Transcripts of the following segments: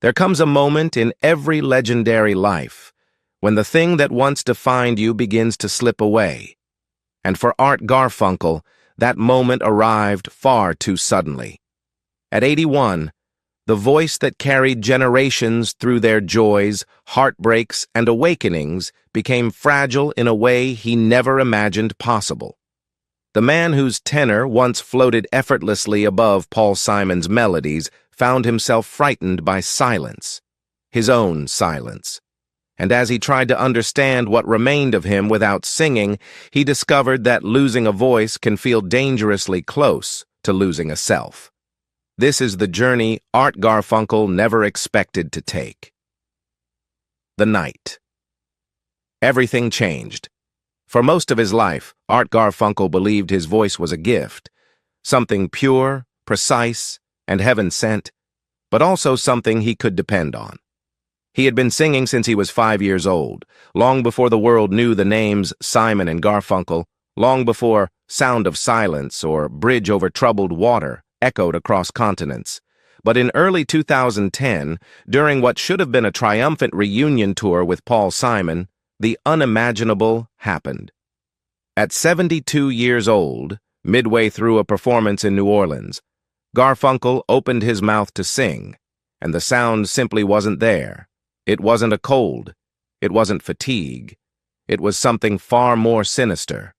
There comes a moment in every legendary life when the thing that once defined you begins to slip away. And for Art Garfunkel, that moment arrived far too suddenly. At 81, the voice that carried generations through their joys, heartbreaks, and awakenings became fragile in a way he never imagined possible. The man whose tenor once floated effortlessly above Paul Simon's melodies found himself frightened by silence, his own silence. And as he tried to understand what remained of him without singing, he discovered that losing a voice can feel dangerously close to losing a self. This is the journey Art Garfunkel never expected to take. The night. Everything changed. For most of his life, Art Garfunkel believed his voice was a gift, something pure, precise, and heaven-sent, but also something he could depend on. He had been singing since he was 5 years old, long before the world knew the names Simon and Garfunkel, long before Sound of Silence or Bridge Over Troubled Water echoed across continents. But in early 2010, during what should have been a triumphant reunion tour with Paul Simon, the unimaginable happened. At 72 years old, midway through a performance in New Orleans, Garfunkel opened his mouth to sing, and the sound simply wasn't there. It wasn't a cold. It wasn't fatigue. It was something far more sinister.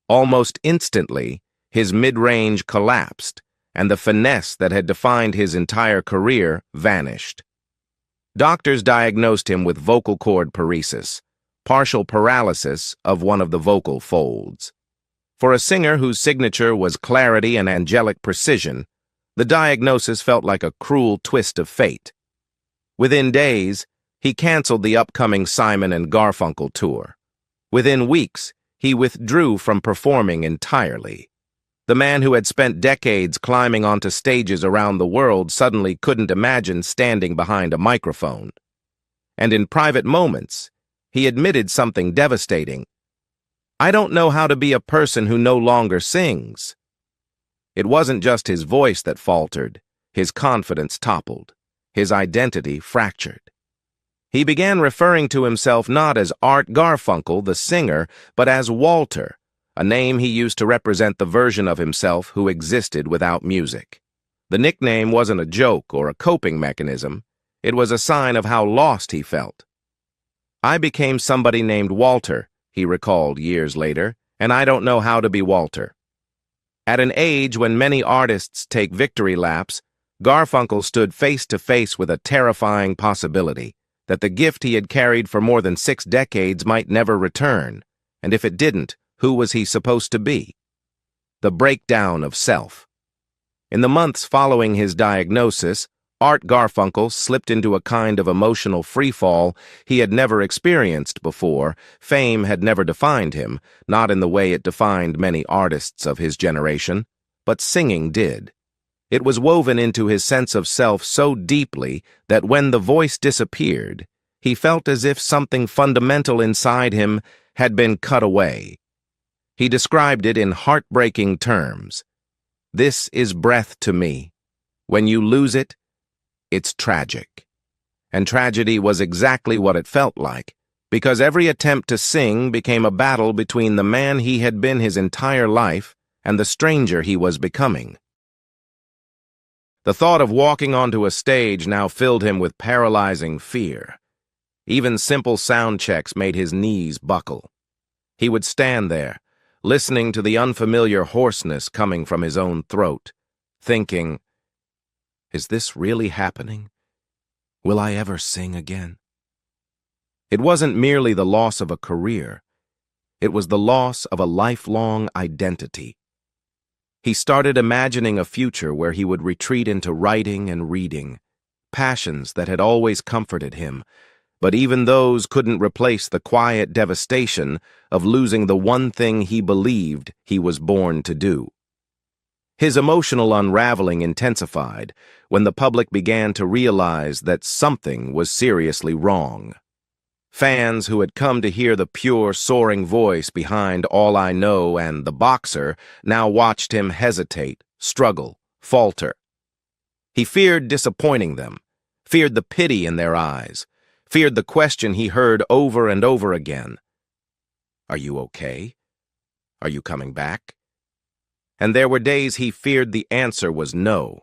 Almost instantly, his mid-range collapsed, and the finesse that had defined his entire career vanished. Doctors diagnosed him with vocal cord paresis, partial paralysis of one of the vocal folds. For a singer whose signature was clarity and angelic precision, the diagnosis felt like a cruel twist of fate. Within days, he canceled the upcoming Simon and Garfunkel tour. Within weeks, he withdrew from performing entirely. The man who had spent decades climbing onto stages around the world suddenly couldn't imagine standing behind a microphone. And in private moments, he admitted something devastating. "I don't know how to be a person who no longer sings." It wasn't just his voice that faltered. His confidence toppled. His identity fractured. He began referring to himself not as Art Garfunkel, the singer, but as Walter, a name he used to represent the version of himself who existed without music. The nickname wasn't a joke or a coping mechanism. It was a sign of how lost he felt. "I became somebody named Walter," he recalled years later, "and I don't know how to be Walter." At an age when many artists take victory laps, Garfunkel stood face to face with a terrifying possibility that the gift he had carried for more than 6 decades might never return, and if it didn't, who was he supposed to be? The breakdown of self. In the months following his diagnosis, Art Garfunkel slipped into a kind of emotional freefall he had never experienced before. Fame had never defined him, not in the way it defined many artists of his generation, but singing did. It was woven into his sense of self so deeply that when the voice disappeared, he felt as if something fundamental inside him had been cut away. He described it in heartbreaking terms. "This is breath to me. When you lose it, it's tragic." And tragedy was exactly what it felt like, because every attempt to sing became a battle between the man he had been his entire life and the stranger he was becoming. The thought of walking onto a stage now filled him with paralyzing fear. Even simple sound checks made his knees buckle. He would stand there, listening to the unfamiliar hoarseness coming from his own throat, thinking, "Is this really happening? Will I ever sing again?" It wasn't merely the loss of a career. It was the loss of a lifelong identity. He started imagining a future where he would retreat into writing and reading, passions that had always comforted him, but even those couldn't replace the quiet devastation of losing the one thing he believed he was born to do. His emotional unraveling intensified when the public began to realize that something was seriously wrong. Fans who had come to hear the pure, soaring voice behind All I Know and The Boxer now watched him hesitate, struggle, falter. He feared disappointing them, feared the pity in their eyes, feared the question he heard over and over again. Are you okay? Are you coming back? And there were days he feared the answer was no.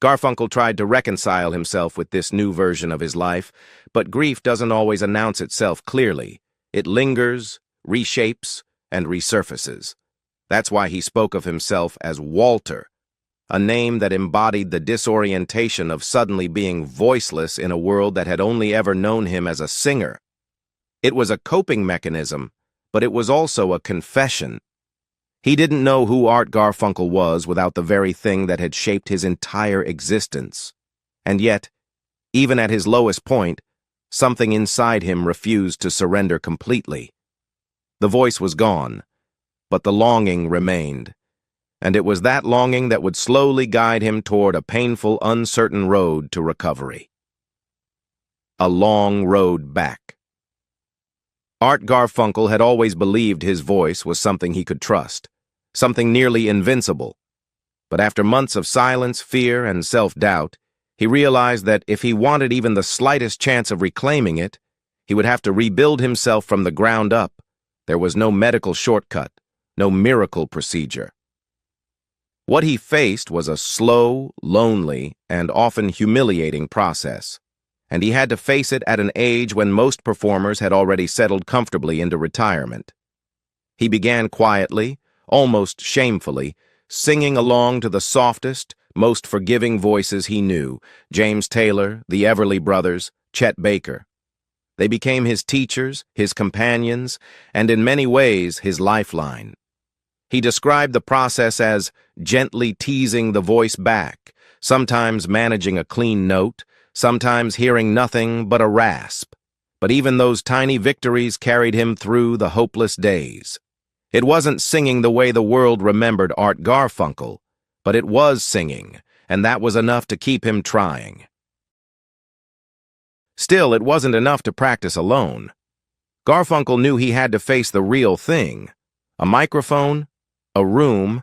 Garfunkel tried to reconcile himself with this new version of his life, but grief doesn't always announce itself clearly. It lingers, reshapes, and resurfaces. That's why he spoke of himself as Walter, a name that embodied the disorientation of suddenly being voiceless in a world that had only ever known him as a singer. It was a coping mechanism, but it was also a confession. He didn't know who Art Garfunkel was without the very thing that had shaped his entire existence. And yet, even at his lowest point, something inside him refused to surrender completely. The voice was gone, but the longing remained. And it was that longing that would slowly guide him toward a painful, uncertain road to recovery. A long road back. Art Garfunkel had always believed his voice was something he could trust, something nearly invincible. But after months of silence, fear, and self-doubt, he realized that if he wanted even the slightest chance of reclaiming it, he would have to rebuild himself from the ground up. There was no medical shortcut, no miracle procedure. What he faced was a slow, lonely, and often humiliating process, and he had to face it at an age when most performers had already settled comfortably into retirement. He began quietly, almost shamefully, singing along to the softest, most forgiving voices he knew: James Taylor, the Everly Brothers, Chet Baker. They became his teachers, his companions, and in many ways his lifeline. He described the process as gently teasing the voice back, sometimes managing a clean note, sometimes hearing nothing but a rasp. But even those tiny victories carried him through the hopeless days. It wasn't singing the way the world remembered Art Garfunkel, but it was singing, and that was enough to keep him trying. Still, it wasn't enough to practice alone. Garfunkel knew he had to face the real thing: a microphone, a room,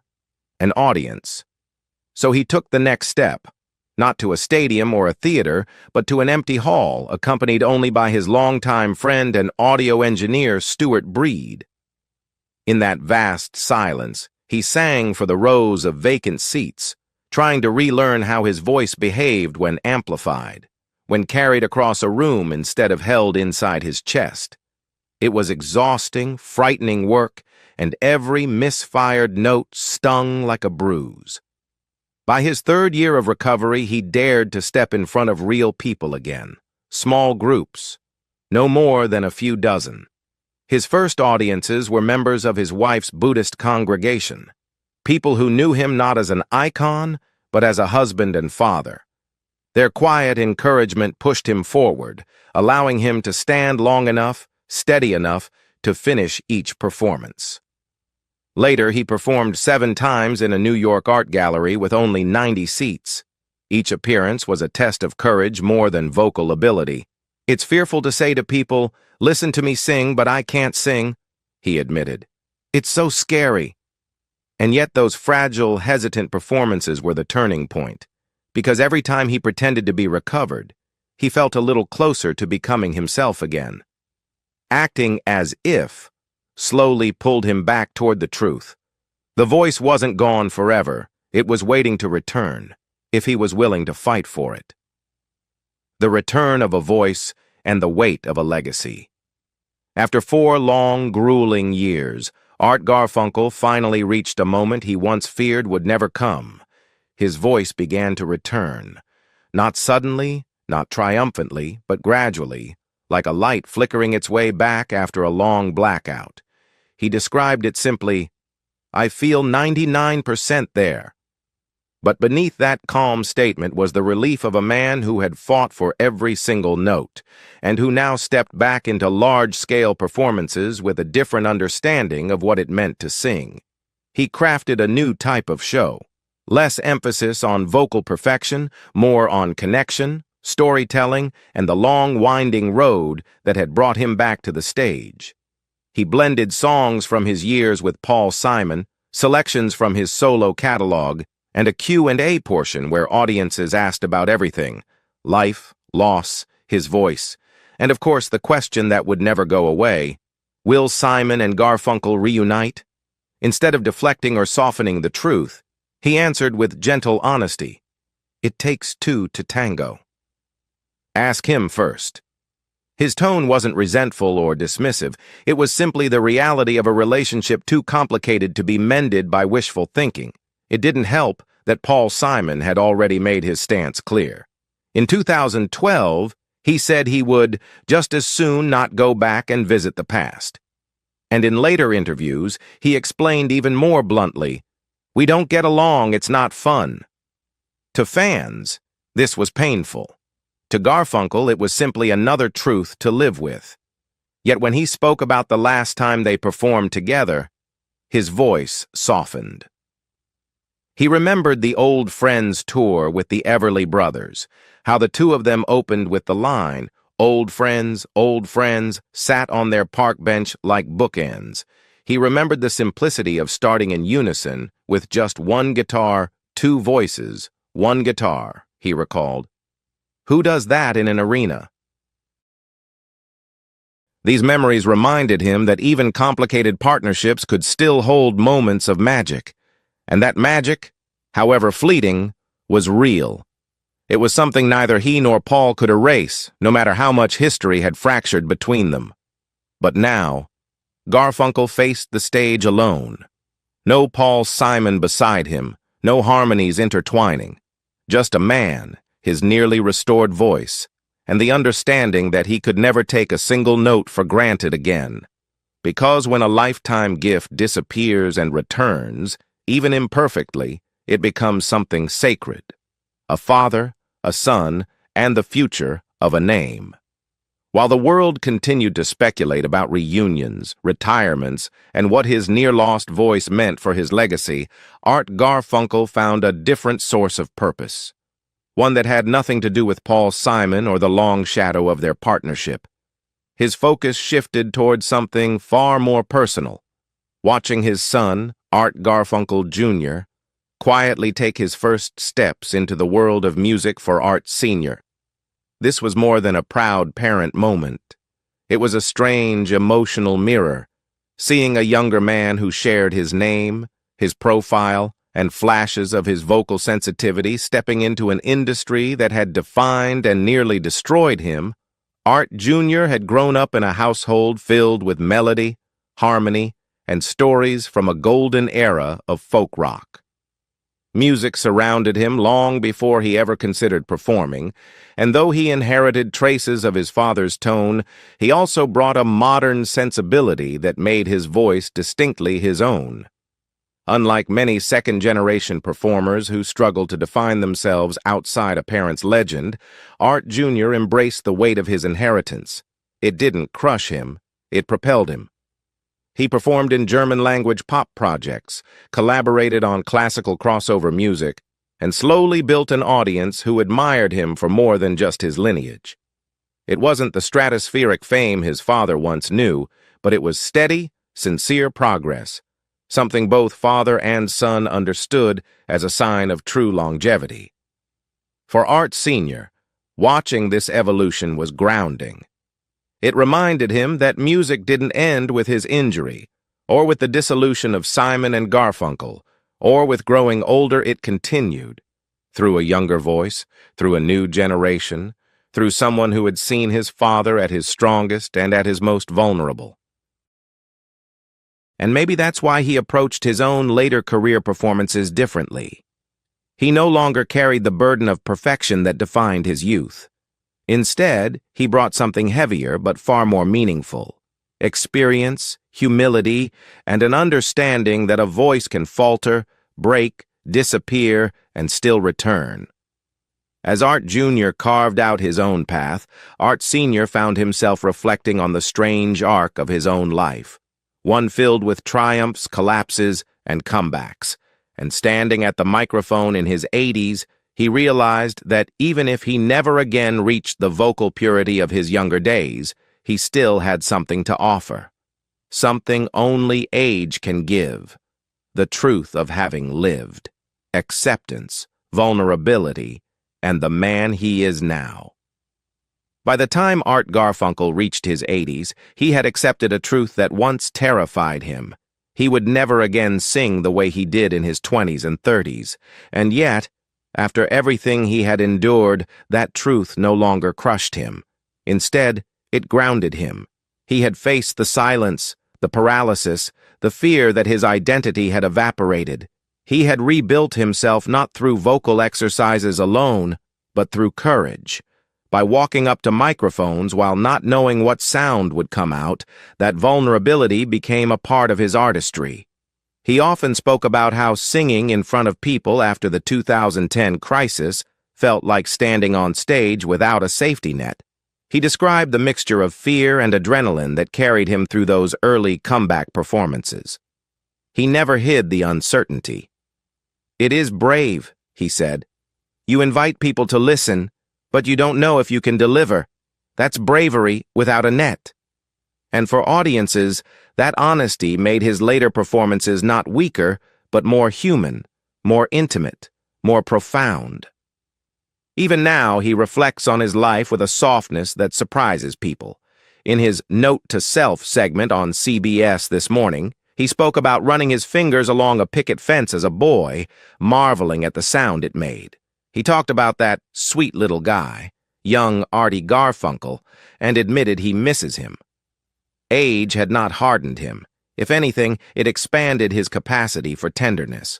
an audience. So he took the next step, not to a stadium or a theater, but to an empty hall, accompanied only by his longtime friend and audio engineer, Stuart Breed. In that vast silence, he sang for the rows of vacant seats, trying to relearn how his voice behaved when amplified, when carried across a room instead of held inside his chest. It was exhausting, frightening work, and every misfired note stung like a bruise. By his third year of recovery, he dared to step in front of real people again, small groups, no more than a few dozen. His first audiences were members of his wife's Buddhist congregation, people who knew him not as an icon, but as a husband and father. Their quiet encouragement pushed him forward, allowing him to stand long enough, steady enough, to finish each performance. Later, he performed 7 times in a New York art gallery with only 90 seats. Each appearance was a test of courage more than vocal ability. "It's fearful to say to people, 'Listen to me sing, but I can't sing,'" he admitted. "It's so scary." And yet those fragile, hesitant performances were the turning point, because every time he pretended to be recovered, he felt a little closer to becoming himself again. Acting as if slowly pulled him back toward the truth. The voice wasn't gone forever. It was waiting to return, if he was willing to fight for it. The return of a voice and the weight of a legacy. After 4 long, grueling years, Art Garfunkel finally reached a moment he once feared would never come. His voice began to return. Not suddenly, not triumphantly, but gradually, like a light flickering its way back after a long blackout. He described it simply, "I feel 99% there." But beneath that calm statement was the relief of a man who had fought for every single note, and who now stepped back into large-scale performances with a different understanding of what it meant to sing. He crafted a new type of show, less emphasis on vocal perfection, more on connection, storytelling, and the long, winding road that had brought him back to the stage. He blended songs from his years with Paul Simon, selections from his solo catalog, and a Q&A portion where audiences asked about everything, life, loss, his voice, and of course the question that would never go away: will Simon and Garfunkel reunite? Instead of deflecting or softening the truth, he answered with gentle honesty, "It takes two to tango." Ask him first. His tone wasn't resentful or dismissive. It was simply the reality of a relationship too complicated to be mended by wishful thinking. It didn't help that Paul Simon had already made his stance clear. In 2012, he said he would just as soon not go back and visit the past. And in later interviews, he explained even more bluntly, "We don't get along, it's not fun." To fans, this was painful. To Garfunkel, it was simply another truth to live with. Yet when he spoke about the last time they performed together, his voice softened. He remembered the Old Friends tour with the Everly Brothers, how the two of them opened with the line, old friends, sat on their park bench like bookends. He remembered the simplicity of starting in unison with just one guitar, two voices, one guitar, he recalled. Who does that in an arena? These memories reminded him that even complicated partnerships could still hold moments of magic, and that magic, however fleeting, was real. It was something neither he nor Paul could erase, no matter how much history had fractured between them. But now, Garfunkel faced the stage alone. No Paul Simon beside him, no harmonies intertwining. Just a man, his nearly restored voice, and the understanding that he could never take a single note for granted again. Because when a lifetime gift disappears and returns, even imperfectly, it becomes something sacred. A father, a son, and the future of a name. While the world continued to speculate about reunions, retirements, and what his near-lost voice meant for his legacy, Art Garfunkel found a different source of purpose. One that had nothing to do with Paul Simon or the long shadow of their partnership. His focus shifted toward something far more personal. Watching his son, Art Garfunkel Jr., quietly take his first steps into the world of music for Art Sr. This was more than a proud parent moment. It was a strange, emotional mirror, seeing a younger man who shared his name, his profile, and flashes of his vocal sensitivity stepping into an industry that had defined and nearly destroyed him. Art Jr. had grown up in a household filled with melody, harmony, and stories from a golden era of folk rock. Music surrounded him long before he ever considered performing, and though he inherited traces of his father's tone, he also brought a modern sensibility that made his voice distinctly his own. Unlike many second-generation performers who struggle to define themselves outside a parent's legend, Art Jr. embraced the weight of his inheritance. It didn't crush him, it propelled him. He performed in German-language pop projects, collaborated on classical crossover music, and slowly built an audience who admired him for more than just his lineage. It wasn't the stratospheric fame his father once knew, but it was steady, sincere progress, something both father and son understood as a sign of true longevity. For Art Sr., watching this evolution was grounding. It reminded him that music didn't end with his injury, or with the dissolution of Simon and Garfunkel, or with growing older. It continued, through a younger voice, through a new generation, through someone who had seen his father at his strongest and at his most vulnerable. And maybe that's why he approached his own later career performances differently. He no longer carried the burden of perfection that defined his youth. Instead, he brought something heavier but far more meaningful: experience, humility, and an understanding that a voice can falter, break, disappear, and still return. As Art Jr. carved out his own path, Art Sr. found himself reflecting on the strange arc of his own life, one filled with triumphs, collapses, and comebacks. And standing at the microphone in his 80s, he realized that even if he never again reached the vocal purity of his younger days, he still had something to offer. Something only age can give: the truth of having lived, acceptance, vulnerability, and the man he is now. By the time Art Garfunkel reached his 80s, he had accepted a truth that once terrified him. He would never again sing the way he did in his 20s and 30s, and yet, after everything he had endured, that truth no longer crushed him. Instead, it grounded him. He had faced the silence, the paralysis, the fear that his identity had evaporated. He had rebuilt himself not through vocal exercises alone, but through courage. By walking up to microphones while not knowing what sound would come out, that vulnerability became a part of his artistry. He often spoke about how singing in front of people after the 2010 crisis felt like standing on stage without a safety net. He described the mixture of fear and adrenaline that carried him through those early comeback performances. He never hid the uncertainty. "It is brave," he said. "You invite people to listen, but you don't know if you can deliver. That's bravery without a net." And for audiences, that honesty made his later performances not weaker, but more human, more intimate, more profound. Even now, he reflects on his life with a softness that surprises people. In his Note to Self segment on CBS this morning, he spoke about running his fingers along a picket fence as a boy, marveling at the sound it made. He talked about that sweet little guy, young Artie Garfunkel, and admitted he misses him. Age had not hardened him. If anything, it expanded his capacity for tenderness.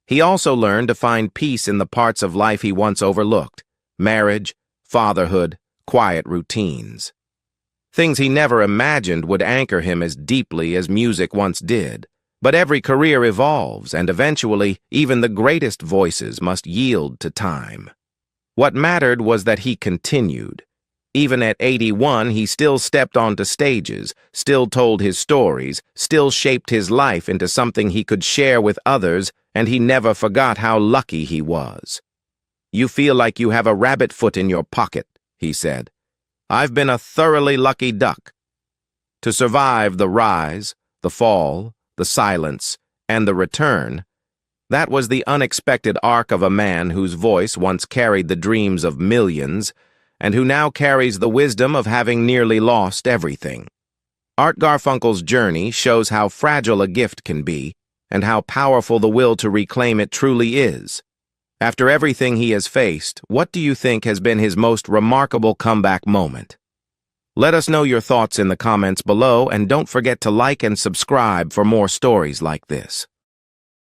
He also learned to find peace in the parts of life he once overlooked: marriage, fatherhood, quiet routines. Things he never imagined would anchor him as deeply as music once did. But every career evolves, and eventually, even the greatest voices must yield to time. What mattered was that he continued. Even at 81, he still stepped onto stages, still told his stories, still shaped his life into something he could share with others, and he never forgot how lucky he was. "You feel like you have a rabbit foot in your pocket," he said. "I've been a thoroughly lucky duck." To survive the rise, the fall, the silence, and the return, that was the unexpected arc of a man whose voice once carried the dreams of millions, and who now carries the wisdom of having nearly lost everything. Art Garfunkel's journey shows how fragile a gift can be, and how powerful the will to reclaim it truly is. After everything he has faced, what do you think has been his most remarkable comeback moment? Let us know your thoughts in the comments below, and don't forget to like and subscribe for more stories like this.